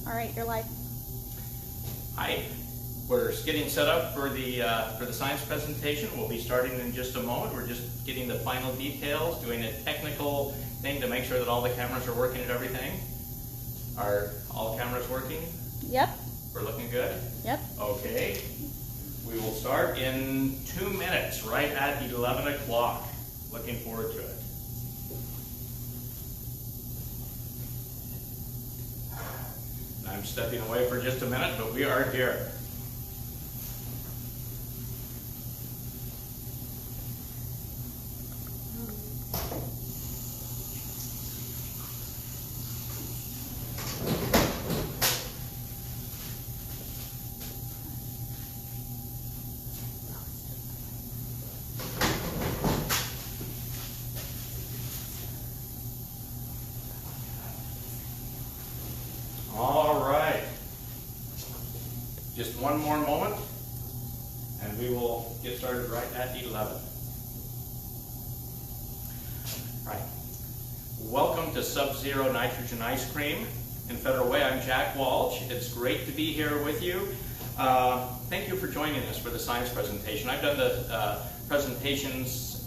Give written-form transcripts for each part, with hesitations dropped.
All right, you're live. Hi, we're getting set up for the science presentation. We'll be starting in just a moment. We're just getting the final details, doing a technical thing to make sure that all the cameras are working and everything. Are all cameras working? Yep. We're looking good? Yep. Okay. We will start in 2 minutes, right at 11 o'clock. Looking forward to it. I'm stepping away for just a minute, but we are here. All right. Just one more moment, and we will get started right at 11. Right. Welcome to Sub-Zero Nitrogen Ice Cream in Federal Way. I'm Jack Walsh. It's great to be here with you. Thank you for joining us for the science presentation. I've done the presentations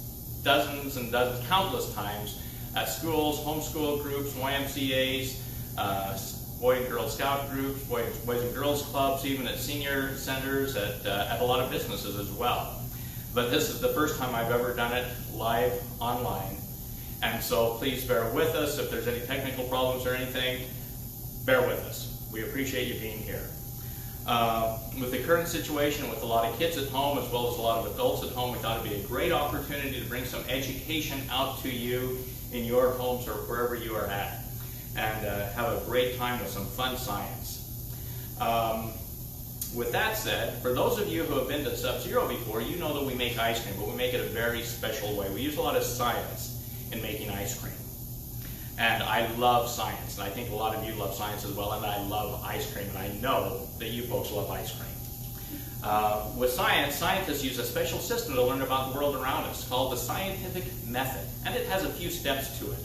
dozens and dozens, countless times at schools, homeschool groups, YMCAs, Boy and Girl Scout groups, Boys and Girls Clubs, even at senior centers, at a lot of businesses as well. But this is the first time I've ever done it live online. And so please bear with us. If there's any technical problems or anything, bear with us. We appreciate you being here. With the current situation, with a lot of kids at home as well as a lot of adults at home, we thought it'd be a great opportunity to bring some education out to you in your homes or wherever you are at, and have a great time with some fun science. With that said, for those of you who have been to Sub-Zero before, you know that we make ice cream, but we make it a very special way. We use a lot of science in making ice cream. And I love science, and I think a lot of you love science as well, and I love ice cream, and I know that you folks love ice cream. With science, scientists use a special system to learn about the world around us called the scientific method, and it has a few steps to it.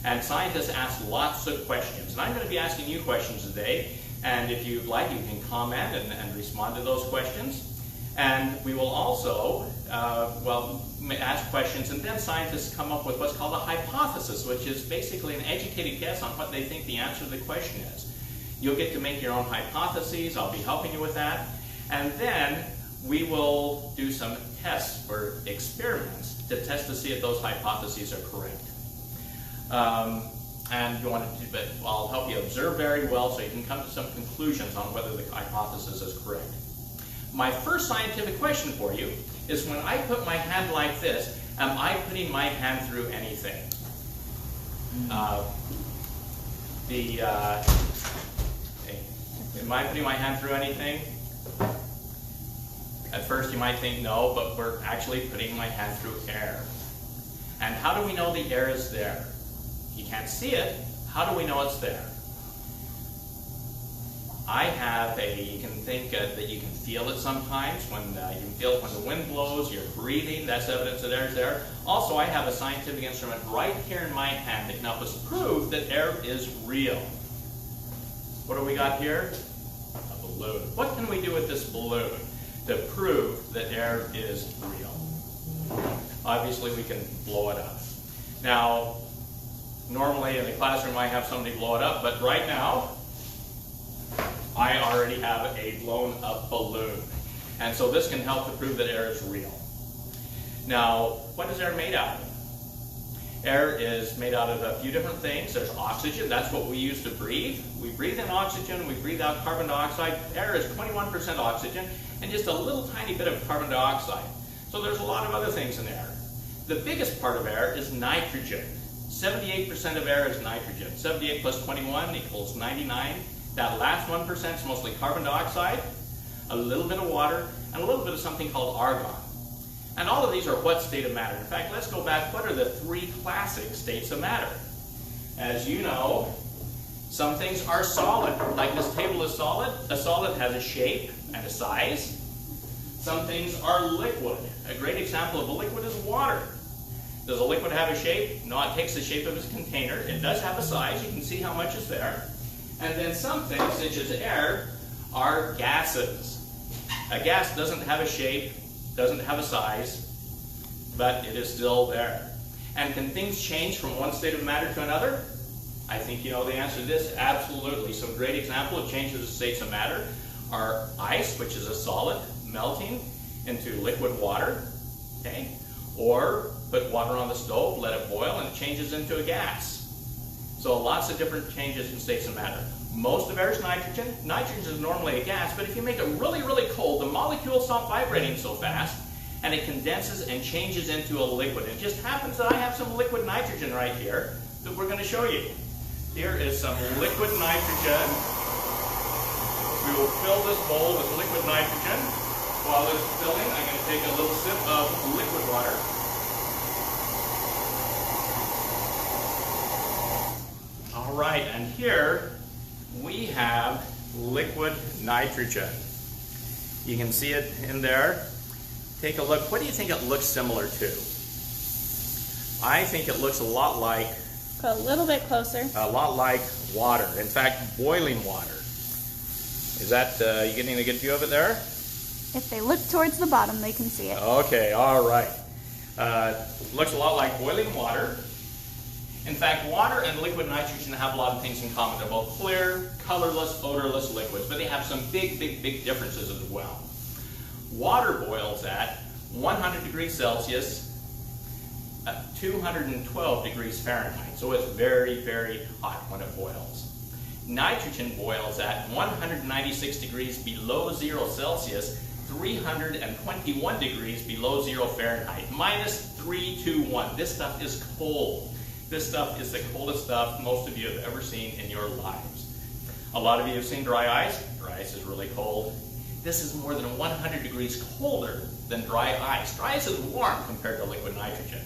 And scientists ask lots of questions. And I'm going to be asking you questions today. And if you'd like, you can comment and respond to those questions. And we will also, ask questions, and then scientists come up with what's called a hypothesis, which is basically an educated guess on what they think the answer to the question is. You'll get to make your own hypotheses. I'll be helping you with that. And then we will do some tests or experiments to test to see if those hypotheses are correct. And you want to, but I'll help you observe very well so you can come to some conclusions on whether the hypothesis is correct. My first scientific question for you is, when I put my hand like this, am I putting my hand through anything? Am I putting my hand through anything? At first you might think no, but we're actually putting my hand through air. And how do we know the air is there? You can't see it. How do we know it's there? I have you can think that you can feel it sometimes when you can feel it when the wind blows, you're breathing, that's evidence that air is there. Also, I have a scientific instrument right here in my hand that can help us prove that air is real. What do we got here? A balloon. What can we do with this balloon to prove that air is real? Obviously, we can blow it up. Now, normally in the classroom I have somebody blow it up, but right now I already have a blown up balloon. And so this can help to prove that air is real. Now, what is air made out of? Air is made out of a few different things. There's oxygen, that's what we use to breathe. We breathe in oxygen, we breathe out carbon dioxide. Air is 21% oxygen and just a little tiny bit of carbon dioxide. So there's a lot of other things in air. The biggest part of air is nitrogen. 78% of air is nitrogen. 78 plus 21 equals 99. That last 1% is mostly carbon dioxide, a little bit of water, and a little bit of something called argon. And all of these are what state of matter. In fact, let's go back. What are the three classic states of matter? As you know, some things are solid, like this table is solid. A solid has a shape and a size. Some things are liquid. A great example of a liquid is water. Does a liquid have a shape? No, it takes the shape of its container. It does have a size. You can see how much is there. And then some things, such as air, are gases. A gas doesn't have a shape, doesn't have a size, but it is still there. And can things change from one state of matter to another? I think you know the answer to this. Absolutely. Some great example of changes of states of matter are ice, which is a solid, melting into liquid water, okay? Or put water on the stove, let it boil, and it changes into a gas. So lots of different changes in states of matter. Most of air is nitrogen. Nitrogen is normally a gas, but if you make it really, really cold, the molecules stop vibrating so fast, and it condenses and changes into a liquid. It just happens that I have some liquid nitrogen right here that we're going to show you. Here is some liquid nitrogen. We will fill this bowl with liquid nitrogen. While this is filling, I'm going to take a little sip of liquid water. All right, and here we have liquid nitrogen. You can see it in there. Take a look. What do you think it looks similar to? I think it looks a lot like... Go a little bit closer. A lot like water. In fact, boiling water. Is that, you getting a good view of it there? If they look towards the bottom, they can see it. Okay, all right. Looks a lot like boiling water. In fact, water and liquid nitrogen have a lot of things in common. They're both clear, colorless, odorless liquids, but they have some big, big, big differences as well. Water boils at 100 degrees Celsius, 212 degrees Fahrenheit, so it's very, very hot when it boils. Nitrogen boils at 196 degrees below 0 Celsius, 321 degrees below 0 Fahrenheit, minus 321. This stuff is cold. This stuff is the coldest stuff most of you have ever seen in your lives. A lot of you have seen dry ice. Dry ice is really cold. This is more than 100 degrees colder than dry ice. Dry ice is warm compared to liquid nitrogen.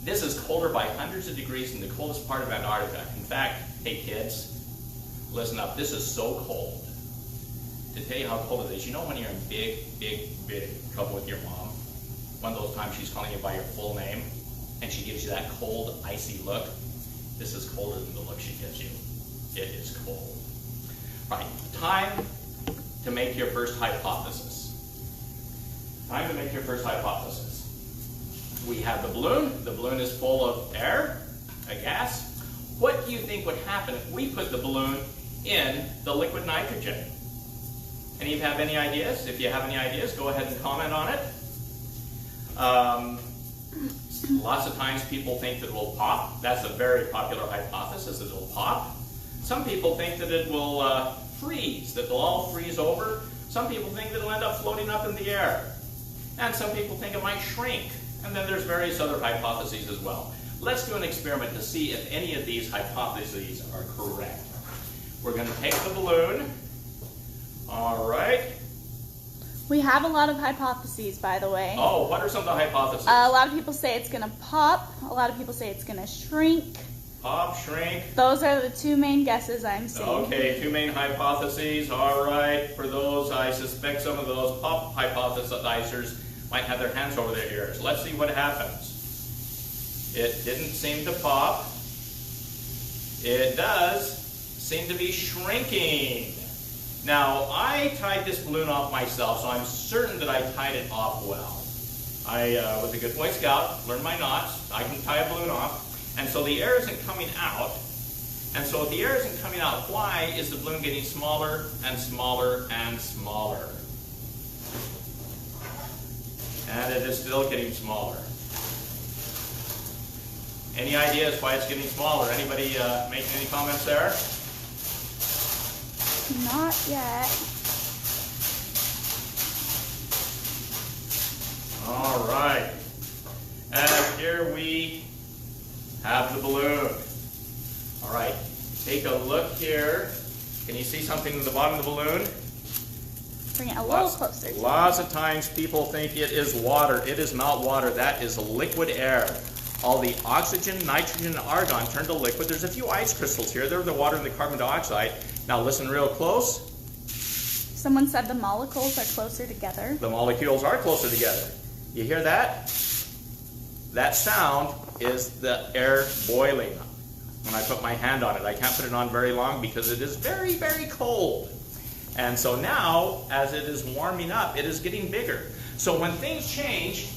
This is colder by hundreds of degrees in the coldest part of Antarctica. In fact, hey kids, listen up. This is so cold. To tell you how cold it is, you know when you're in big, big, big trouble with your mom? One of those times she's calling you by your full name, and she gives you that cold, icy look. This is colder than the look she gives you. It is cold. All right, time to make your first hypothesis. Time to make your first hypothesis. We have the balloon. The balloon is full of air, a gas. What do you think would happen if we put the balloon in the liquid nitrogen? Any of you have any ideas? If you have any ideas, go ahead and comment on it. Lots of times people think that it will pop. That's a very popular hypothesis, that it will pop. Some people think that it will freeze, that they'll all freeze over. Some people think that it'll end up floating up in the air. And some people think it might shrink. And then there's various other hypotheses as well. Let's do an experiment to see if any of these hypotheses are correct. We're going to take the balloon. All right. We have a lot of hypotheses, by the way. Oh, what are some of the hypotheses? A lot of people say it's going to pop. A lot of people say it's going to shrink. Pop, shrink. Those are the two main guesses I'm seeing. Okay, two main hypotheses. All right. For those, I suspect some of those pop hypothesizers might have their hands over their ears. Let's see what happens. It didn't seem to pop. It does seem to be shrinking. Now, I tied this balloon off myself, so I'm certain that I tied it off well. I was a good Boy Scout, learned my knots. I can tie a balloon off. And so the air isn't coming out. And so if the air isn't coming out, why is the balloon getting smaller and smaller and smaller? And it is still getting smaller. Any ideas why it's getting smaller? Anybody making any comments there? Not yet. All right. And here we have the balloon. All right. Take a look here. Can you see something in the bottom of the balloon? Bring it a little closer. Lots of times people think it is water. It is not water. That is liquid air. All the oxygen, nitrogen, and argon turn to liquid. There's a few ice crystals here. They're the water and the carbon dioxide. Now listen real close. Someone said the molecules are closer together. The molecules are closer together. You hear that? That sound is the air boiling. when I put my hand on it. I can't put it on very long because it is very, very cold. And so now, as it is warming up, it is getting bigger. So when things change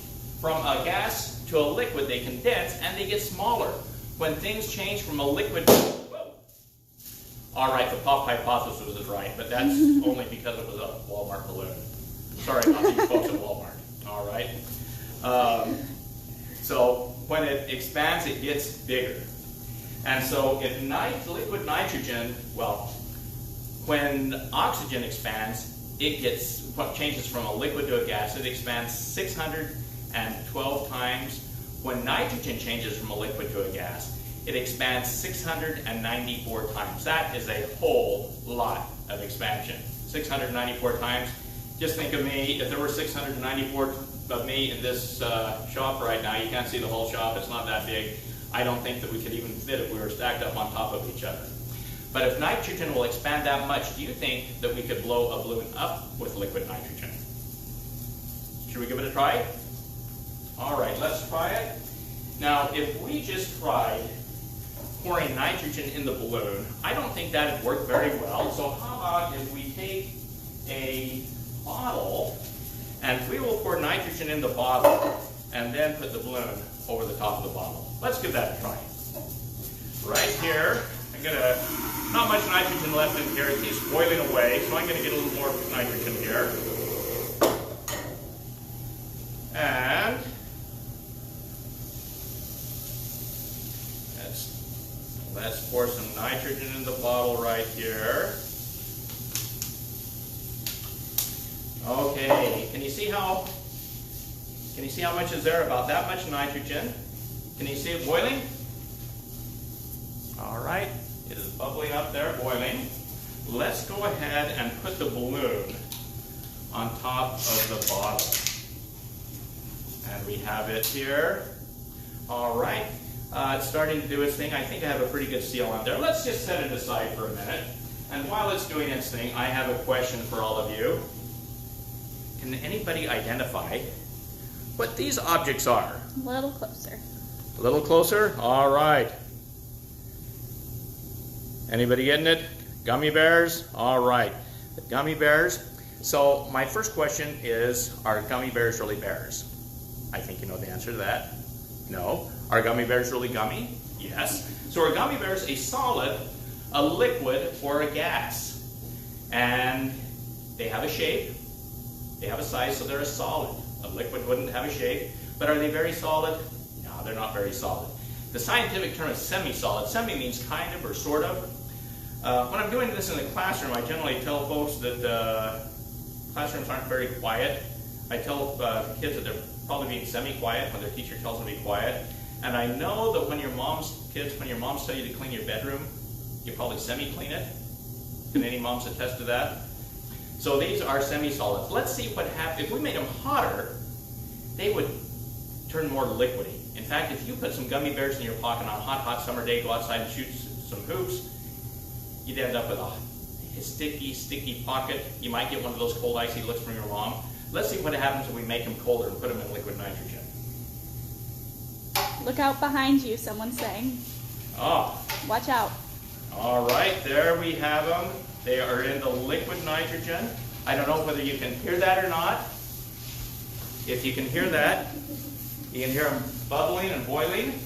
from a gas to a liquid, they condense and they get smaller. When things change from a liquid to... Whoa. All right, the Puff hypothesis is right, but that's only because it was a Walmart balloon. Sorry about you folks at Walmart. All right. So when it expands, it gets bigger. And so if liquid nitrogen, well, when oxygen expands, it changes from a liquid to a gas. It expands 612 times. When nitrogen changes from a liquid to a gas, it expands 694 times. That is a whole lot of expansion. 694 times. Just think of me, if there were 694 of me in this shop right now, you can't see the whole shop, it's not that big. I don't think that we could even fit if we were stacked up on top of each other. But if nitrogen will expand that much, do you think that we could blow a balloon up with liquid nitrogen? Should we give it a try? All right, let's try it. Now, if we just tried pouring nitrogen in the balloon, I don't think that would work very well. So how about if we take a bottle and we will pour nitrogen in the bottle and then put the balloon over the top of the bottle. Let's give that a try. Right here, I'm gonna, not much nitrogen left in here, it keeps boiling away, so I'm gonna get a little more nitrogen here. And let's pour some nitrogen in the bottle right here. Okay, can you see how much is there? About that much nitrogen. Can you see it boiling? All right, it is bubbling up there, boiling. Let's go ahead and put the balloon on top of the bottle. And we have it here. All right, it's starting to do its thing. I think I have a pretty good seal on there. Let's just set it aside for a minute. And while it's doing its thing, I have a question for all of you. Can anybody identify what these objects are? A little closer. A little closer? All right. Anybody getting it? Gummy bears? All right. The gummy bears. So my first question is, are gummy bears really bears? I think you know the answer to that. No. Are gummy bears really gummy? Yes. So are gummy bears a solid, a liquid, or a gas? And they have a shape. They have a size, so they're a solid. A liquid wouldn't have a shape. But are they very solid? No, they're not very solid. The scientific term is semi-solid. Semi means kind of or sort of. When I'm doing this in the classroom, I generally tell folks that classrooms aren't very quiet. I tell kids that they're probably being semi-quiet when their teacher tells them to be quiet. And I know that when your moms tell you to clean your bedroom, you probably semi-clean it. Can any moms attest to that? So these are semi-solids. Let's see what happens. If we made them hotter, they would turn more liquidy. In fact, if you put some gummy bears in your pocket on a hot, hot summer day, go outside and shoot some hoops, you'd end up with a sticky, sticky pocket. You might get one of those cold, icy looks from your mom. Let's see what happens if we make them colder and put them in liquid nitrogen. Look out behind you, someone's saying. Oh. Watch out. All right, there we have them. They are in the liquid nitrogen. I don't know whether you can hear that or not. If you can hear that, you can hear them bubbling and boiling.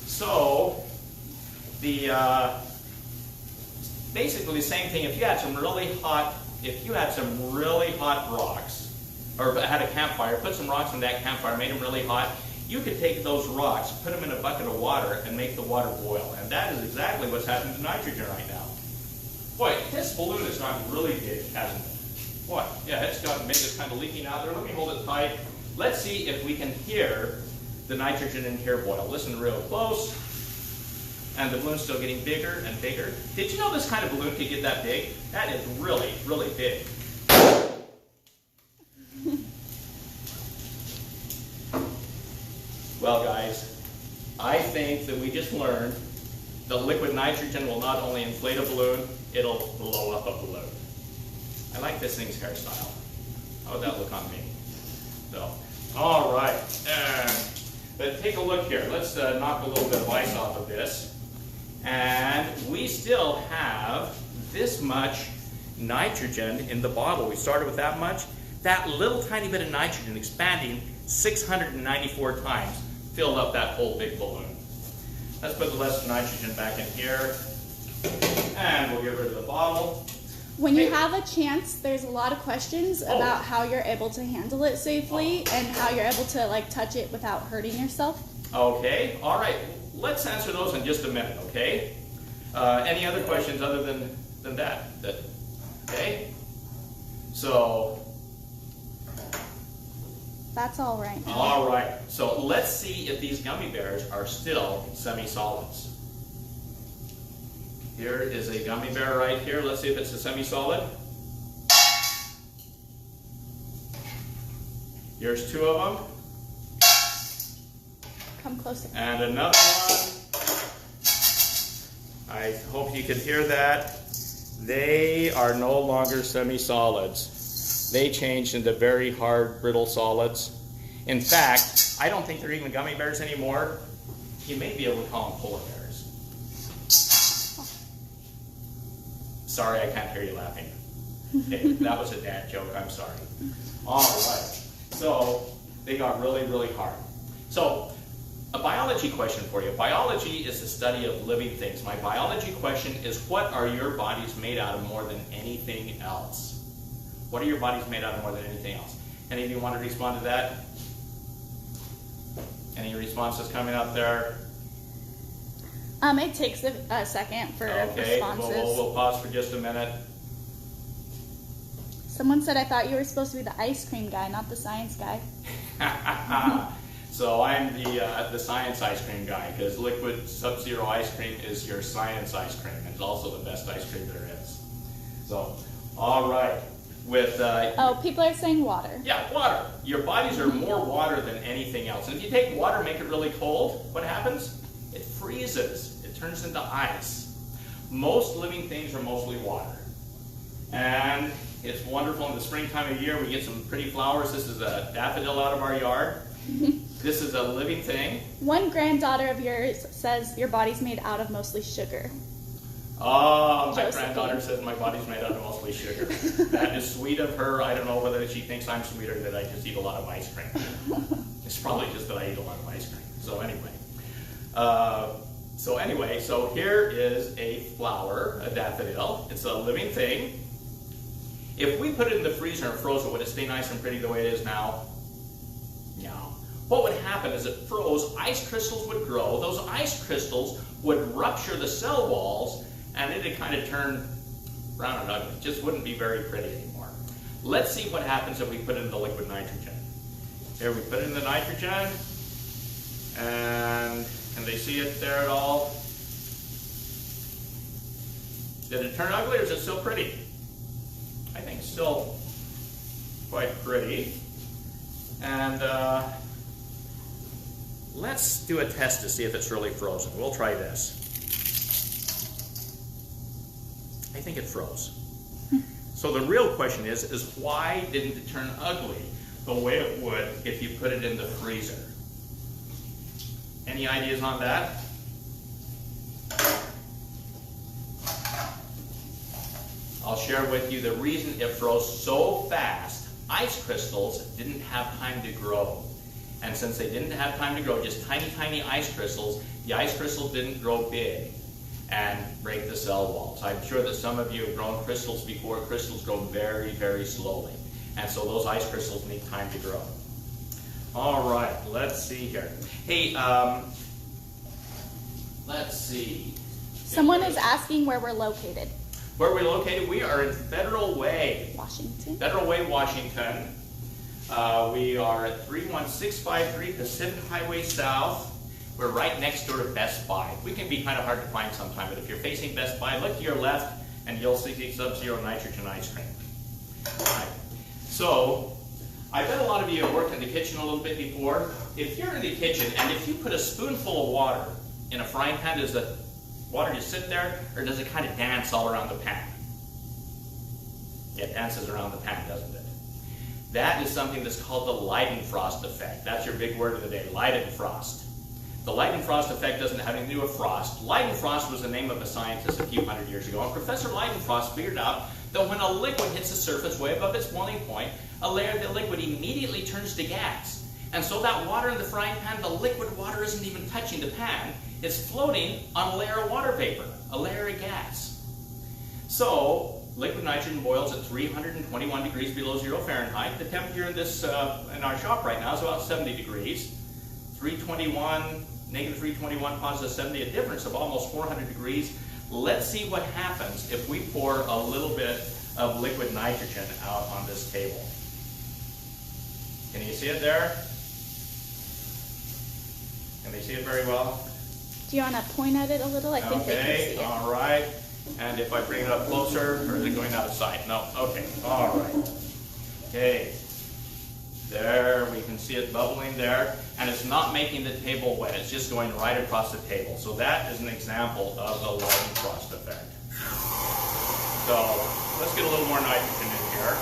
So, basically the same thing. If you had some really hot rocks, or had a campfire, put some rocks in that campfire, made them really hot, you could take those rocks, put them in a bucket of water, and make the water boil. And that is exactly what's happening to nitrogen right now. Boy, this balloon has gotten really big, hasn't it? Boy, yeah, it's gotten big. It's kind of leaking out there. Let me hold it tight. Let's see if we can hear the nitrogen in here boil. Listen real close. And the balloon's still getting bigger and bigger. Did you know this kind of balloon could get that big? That is really, really big. Well, guys, I think that we just learned the liquid nitrogen will not only inflate a balloon, it'll blow up a balloon. I like this thing's hairstyle. How would that look on me? So, all right. But take a look here. Let's knock a little bit of ice off of this. And we still have this much nitrogen in the bottle. We started with that much. That little tiny bit of nitrogen expanding 694 times filled up that whole big balloon. Let's put the rest of nitrogen back in here. And we'll get rid of the bottle. When you have a chance, there's a lot of questions about how you're able to handle it safely and how you're able to like touch it without hurting yourself. Okay, all right. Let's answer those in just a minute, okay? Any other questions other than that? Okay? So... That's all right now. All right. So let's see if these gummy bears are still semi-solids. Here is a gummy bear right here. Let's see if it's a semi-solid. Here's two of them. Come closer. And another one. I hope you could hear that. They are no longer semi-solids. They changed into very hard, brittle solids. In fact, I don't think they're even gummy bears anymore. You may be able to call them polar bears. Sorry, I can't hear you laughing. Okay, that was a dad joke, I'm sorry. All right, so they got really, really hard. So, a biology question for you. Biology is the study of living things. My biology question is, what are your bodies made out of more than anything else? What are your bodies made out of more than anything else? Any of you want to respond to that? Any responses coming up there? It takes a second for responses. We'll pause for just a minute. Someone said, I thought you were supposed to be the ice cream guy, not the science guy. So I'm the science ice cream guy, because liquid Sub-Zero ice cream is your science ice cream. It's also the best ice cream there is. So, all right. With people are saying water. Yeah, water. Your bodies are more water than anything else. And if you take water, make it really cold, what happens? It freezes. It turns into ice. Most living things are mostly water. And it's wonderful in the springtime of year. We get some pretty flowers. This is a daffodil out of our yard. This is a living thing. One granddaughter of yours says your body's made out of mostly sugar. Oh, my granddaughter says my body's made out of mostly sugar. That is sweet of her. I don't know whether she thinks I'm sweet or that I just eat a lot of ice cream. It's probably just that I eat a lot of ice cream. So anyway, so here is a flower, a daffodil. It's a living thing. If we put it in the freezer and froze it, would it stay nice and pretty the way it is now? No. What would happen is it froze, ice crystals would grow, those ice crystals would rupture the cell walls, and it'd kind of turn brown and ugly. It just wouldn't be very pretty anymore. Let's see what happens if we put it in the liquid nitrogen. Here we put it in the nitrogen, and can they see it there at all? Did it turn ugly, or is it still pretty? I think it's still quite pretty. And let's do a test to see if it's really frozen. We'll try this. I think it froze. So the real question is why didn't it turn ugly the way it would if you put it in the freezer? Any ideas on that? I'll share with you the reason it froze so fast. Ice crystals didn't have time to grow. And since they didn't have time to grow, just tiny, tiny ice crystals, the ice crystals didn't grow big and break the cell walls. I'm sure that some of you have grown crystals before. Crystals grow very, very slowly. And so those ice crystals need time to grow. All right, let's see here. Hey, let's see. Someone is asking where we're located. Where are we located? We are in Federal Way. Washington. Federal Way, Washington. We are at 31653 Pacific Highway South. We're right next door to Best Buy. We can be kind of hard to find sometime, but if you're facing Best Buy, look to your left and you'll see Sub-Zero nitrogen ice cream. All right. So, I bet a lot of you have worked in the kitchen a little bit before. If you're in the kitchen and if you put a spoonful of water in a frying pan, does the water just sit there, or does it kind of dance all around the pan? It dances around the pan, doesn't it? That is something that's called the Leidenfrost effect. That's your big word of the day, Leidenfrost. The Leidenfrost effect doesn't have anything to do with frost. Leidenfrost was the name of a scientist a few hundred years ago, and Professor Leidenfrost figured out that when a liquid hits the surface way above its boiling point, a layer of the liquid immediately turns to gas. And so that water in the frying pan, the liquid water isn't even touching the pan. It's floating on a layer of water vapor, a layer of gas. So liquid nitrogen boils at 321 degrees below 0 Fahrenheit. The temperature in this in our shop right now is about 70 degrees. 321, negative 321, positive 70, a difference of almost 400 degrees. Let's see what happens if we pour a little bit of liquid nitrogen out on this table. Can you see it there? Can they see it very well? Do you want to point at it a little? I think they can see it. All right. And if I bring it up closer, or is it going out of sight? No. Okay. All right. Okay. There, we can see it bubbling there, and it's not making the table wet. It's just going right across the table. So that is an example of the Leidenfrost effect. So let's get a little more nitrogen in here.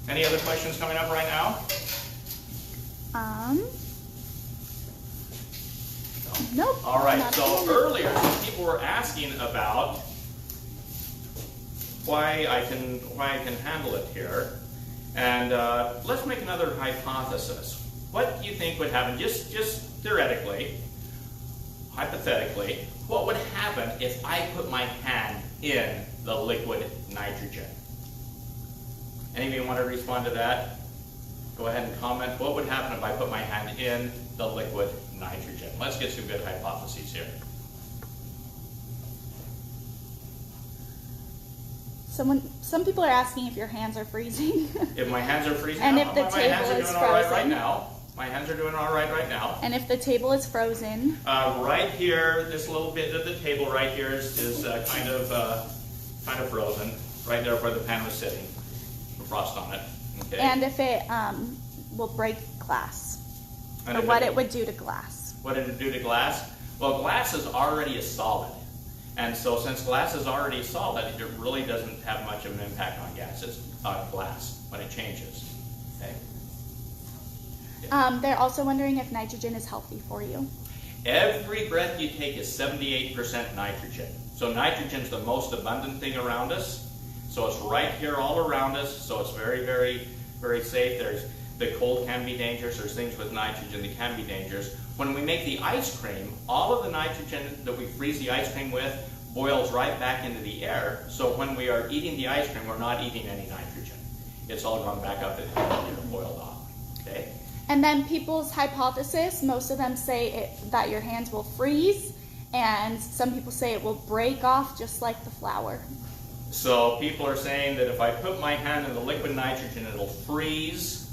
Any other questions coming up right now? Nope. All right, so earlier some people were asking about why I can handle it here. And let's make another hypothesis. What do you think would happen, just theoretically, hypothetically, what would happen if I put my hand in the liquid nitrogen? Any of you want to respond to that? Go ahead and comment. What would happen if I put my hand in the liquid nitrogen? Let's get some good hypotheses here. Some people are asking if your hands are freezing. If my hands are freezing, and if the my table hands are is doing all right right frozen. now. My hands are doing all right right now. And if the table is frozen. Right here, this little bit of the table right here is kind of frozen. Right there where the pan was sitting, the frost on it. Okay. And if it will break glass, or what it would do to glass. What did it do to glass? Well, glass is already a solid. And so since glass is already solid, it really doesn't have much of an impact on glass when it changes. Okay. They're also wondering if nitrogen is healthy for you. Every breath you take is 78% nitrogen. So nitrogen is the most abundant thing around us. So it's right here all around us. So it's very, very, very safe. The cold can be dangerous. There's things with nitrogen that can be dangerous. When we make the ice cream, all of the nitrogen that we freeze the ice cream with boils right back into the air. So when we are eating the ice cream, we're not eating any nitrogen. It's all gone back up and boiled off. Okay. And then people's hypothesis, most of them say that your hands will freeze, and some people say it will break off just like the flour. So people are saying that if I put my hand in the liquid nitrogen, it'll freeze,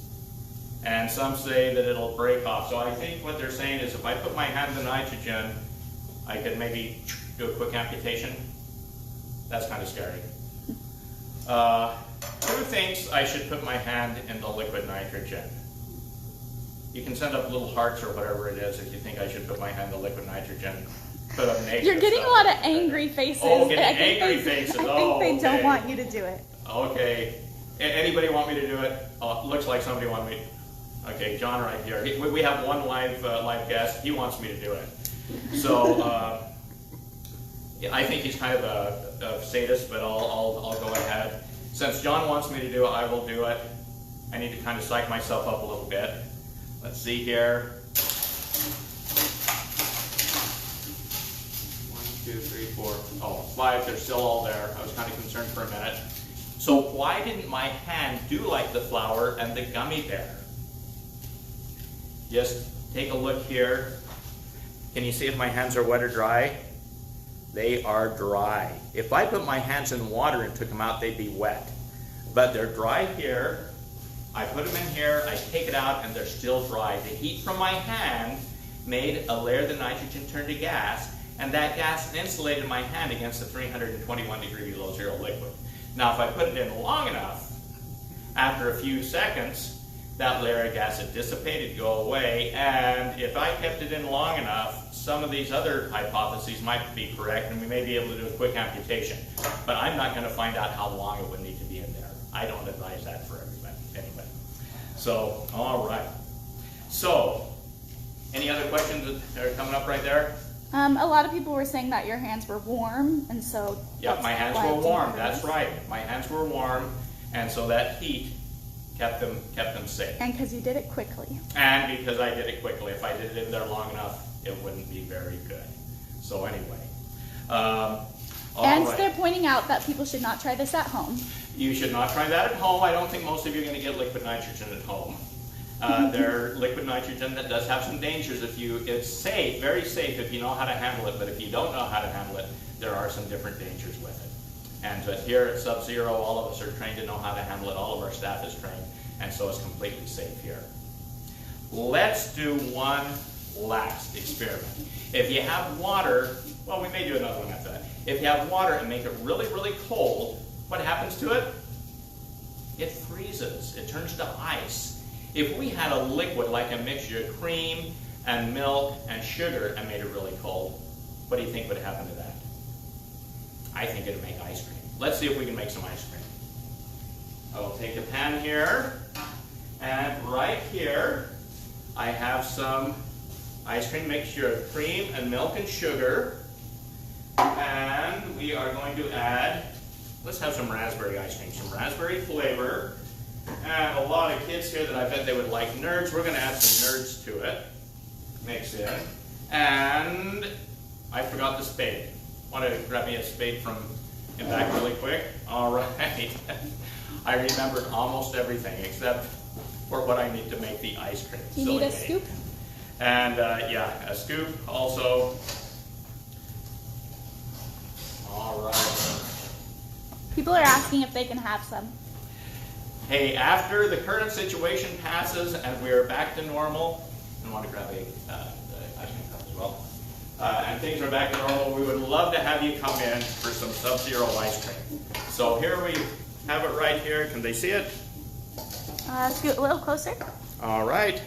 and some say that it'll break off. So I think what they're saying is if I put my hand in the nitrogen, I could maybe do a quick amputation. That's kind of scary. Who thinks I should put my hand in the liquid nitrogen? You can send up little hearts or whatever it is if you think I should put my hand in the liquid nitrogen. Put up negative You're getting stuff. a lot of angry faces. Oh, getting angry faces. I think Oh, they don't okay. want you to do it. Okay. Anybody want me to do it? Oh, looks like somebody wanted me. Okay, John right here. We have one live guest. He wants me to do it. So I think he's kind of a sadist, but I'll go ahead. Since John wants me to do it, I will do it. I need to kind of psych myself up a little bit. Let's see here. 1, 2, 3, 4. Oh, 5. They're still all there. I was kind of concerned for a minute. So why didn't my hand do like the flour and the gummy bear? Just take a look here. Can you see if my hands are wet or dry? They are dry. If I put my hands in water and took them out, they'd be wet. But they're dry here. I put them in here, I take it out, and they're still dry. The heat from my hand made a layer of the nitrogen turn to gas, and that gas insulated my hand against the 321 degree below zero liquid. Now, if I put it in long enough, after a few seconds, that layer of gas had dissipated, go away, and if I kept it in long enough, some of these other hypotheses might be correct, and we may be able to do a quick amputation. But I'm not going to find out how long it would need to be in there. I don't advise that for everybody, anyway. So, all right. So, Any other questions that are coming up right there? A lot of people were saying that your hands were warm, and so Yeah, my hands why were it warm. didn't That's freeze. right. My hands were warm, and so that heat kept them safe. And because you did it quickly. And because I did it quickly. If I did it in there long enough, it wouldn't be very good. So anyway, all And right. they're pointing out that people should not try this at home. You should not try that at home. I don't think most of you are going to get liquid nitrogen at home. Their liquid nitrogen that does have some dangers. It's safe, very safe if you know how to handle it, but if you don't know how to handle it, there are some different dangers with it. And but here at Sub-Zero, all of us are trained to know how to handle it. All of our staff is trained, and so it's completely safe here. Let's do one last experiment. If you have water, well, we may do another one after that. If you have water and make it really, really cold, what happens to it? It freezes. It turns to ice. If we had a liquid like a mixture of cream and milk and sugar and made it really cold, what do you think would happen to that? I think it would make ice cream. Let's see if we can make some ice cream. I'll take a pan here, and right here I have some ice cream mixture of cream and milk and sugar, and we are going to add, let's have some raspberry ice cream, some raspberry flavor. And a lot of kids here that I bet they would like Nerds. We're going to add some Nerds to it. Mix in. And I forgot the spade. Want to grab me a spade from in back really quick? All right. I remembered almost everything except for what I need to make the ice cream. Do you need a scoop? And yeah, a scoop also. All right. People are asking if they can have some. Hey, after the current situation passes and we're back to normal, I want to grab a ice cream cup as well, and things are back to normal, we would love to have you come in for some Sub-Zero ice cream. So here we have it right here. Can they see it? Scoot a little closer. All right.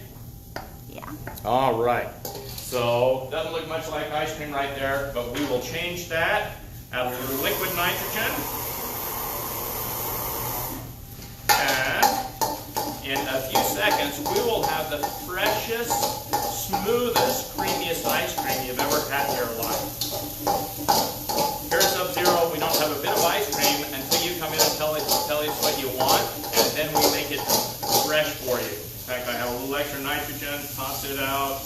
Yeah. All right. So doesn't look much like ice cream right there, but we will change that. Add a little liquid nitrogen. And in a few seconds, we will have the freshest, smoothest, creamiest ice cream you've ever had in your life. Here at Sub-Zero, we don't have a bit of ice cream until you come in and tell us what you want, and then we make it fresh for you. In fact, I have a little extra nitrogen, toss it out.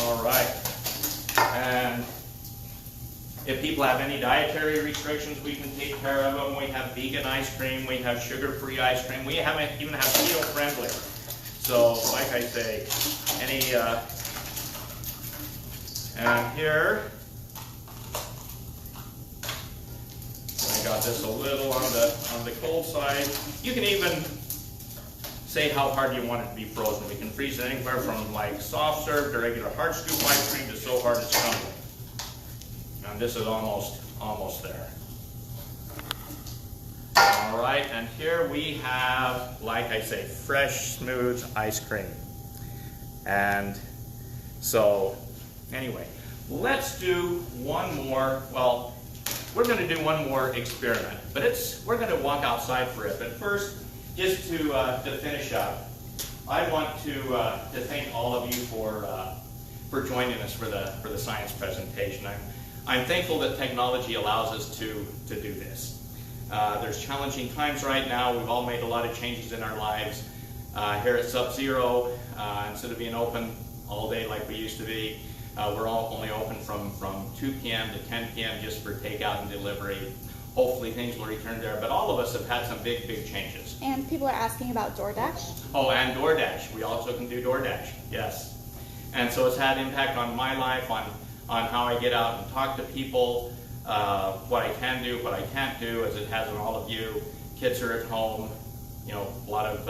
All right. And if people have any dietary restrictions, we can take care of them. We have vegan ice cream. We have sugar-free ice cream. We even have keto-friendly. So, like I say, and here, I got this a little on the cold side. You can even say how hard you want it to be frozen. We can freeze it anywhere from like soft serve to regular hard scoop ice cream to so hard it's crumbling. And this is almost there. All right, and here we have, like I say, fresh, smooth ice cream. And so, anyway, let's do one more, well, we're going to do one more experiment, but we're going to walk outside for it. But first, just to finish up, I want to thank all of you for joining us for the science presentation. I'm thankful that technology allows us to do this. There's challenging times right now. We've all made a lot of changes in our lives. Here at Sub-Zero, instead of being open all day like we used to be, we're all only open from 2 p.m. to 10 p.m. just for takeout and delivery. Hopefully things will return there, but all of us have had some big changes. And people are asking about DoorDash. Oh, and DoorDash. We also can do DoorDash, yes. And so it's had impact on my life, on how I get out and talk to people, what I can do, what I can't do, as it has on all of you. Kids are at home. You know, a lot of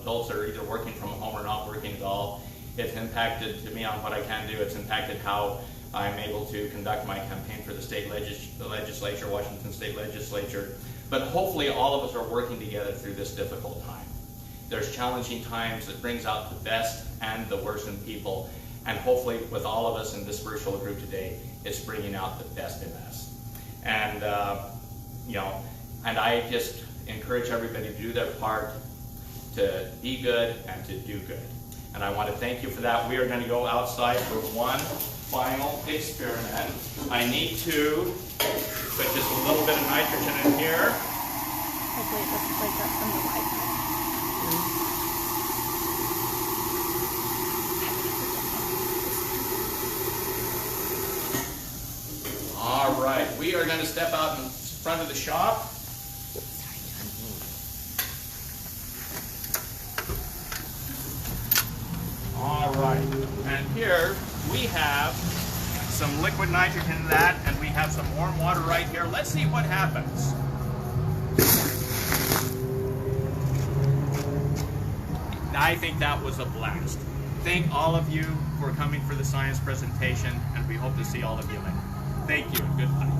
adults are either working from home or not working at all. It's impacted to me on what I can do. It's impacted how I'm able to conduct my campaign for the state legislature, Washington State Legislature. But hopefully all of us are working together through this difficult time. There's challenging times that brings out the best and the worst in people. And hopefully with all of us in this virtual group today, it's bringing out the best in us. And, you know, and I just encourage everybody to do their part, to be good and to do good. And I want to thank you for that. We are going to go outside for one final experiment. I need to put just a little bit of nitrogen in here. Hopefully it doesn't break up from the light. All right, we are going to step out in front of the shop. All right, and here we have some liquid nitrogen in that, and we have some warm water right here. Let's see what happens. I think that was a blast. Thank all of you for coming for the science presentation, and we hope to see all of you later. Thank you, and good luck.